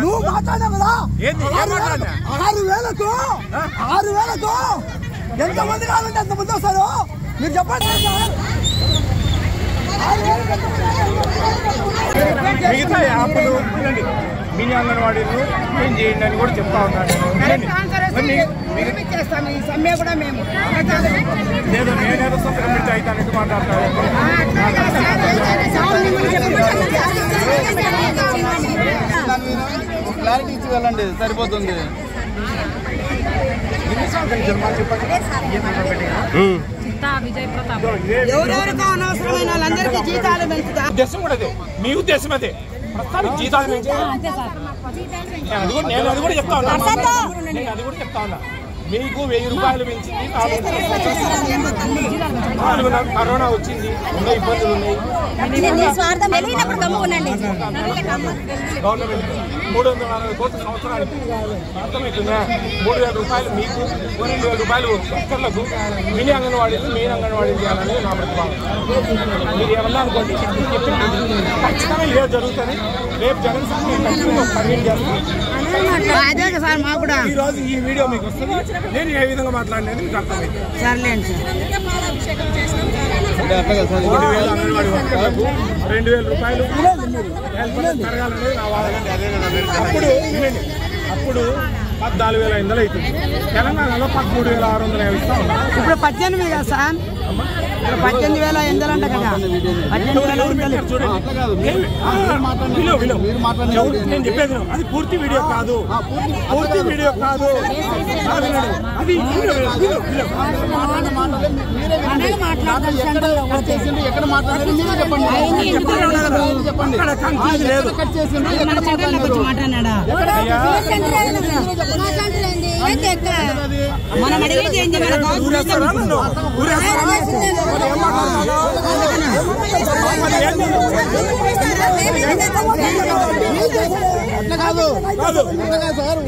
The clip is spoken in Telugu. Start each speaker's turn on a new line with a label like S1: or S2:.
S1: నువ్వు మాట్లాడావు కదా 6,000తో ఎంతమంది కావాలంటే అంతమంది వస్తారు. మీరు చెప్పండి.
S2: మిగతా యాప్లు మినీ అంగన్వాడీలు మేము చేయండి అని కూడా చెప్తా ఉన్నాను. లేదు నేనేదో సంతకం పెడితే అయితే అనేది మాట్లాడతాను.
S3: క్లారిటీ ఇచ్చి వెళ్ళండి, సరిపోతుంది.
S4: ఎవరెవరికో అనవసరమైన వాళ్ళందరికీ జీతాలు పెంచుతా.
S2: ఉద్దేశం కూడా అదే, మీ ఉద్దేశం అదే. ప్రస్తుతానికి జీతాలు పెంచుతా. నేను అది కూడా చెప్తా ఉన్నా. మీకు 1000 రూపాయలు పెంచింది. కరోనా వచ్చింది, ఎన్నో ఇబ్బందులు ఉన్నాయి. గవర్నమెంట్ 340 కోట్ల సంవత్సరానికి అర్థమవుతుందా? 3,000 రూపాయలు మీకు, 2,000 రూపాయలు వర్కర్లకు మినీ అంగన్వాడీలు మెయిన్ అంగన్వాడీలు చేయాలని నా ప్రతిపాదన. మీరు ఏమన్నా అనుకోండి, ఖచ్చితంగా ఇదే జరుగుతుంది. రేపు జగన్ సార్ ఖచ్చితంగా పర్యటన చేస్తుంది. ఈ రోజు ఈ వీడియో మీకు వస్తుంది. నేను ఏ విధంగా మాట్లాడినది మీకు అర్థమైంది. 2,000 రూపాయలు పెరగాలనేది నా వాదన. అప్పుడు 14,500 అవుతుంది. తెలంగాణలో 13,650 ఇస్తా ఉన్నారు.
S4: ఇప్పుడు 18 కదా సార్, 18,800 అంట కదా. 18,000
S2: నేను చెప్పేది అది పూర్తి వీడియో కాదు. పూర్తి వీడియో కాదు. అది
S3: ఎక్కడ మాట్లాడారు మీరే చెప్పండి.
S4: మాట్లాడా మనం అడిగేది ఏంటి?
S3: అట్లా కాదు సార్,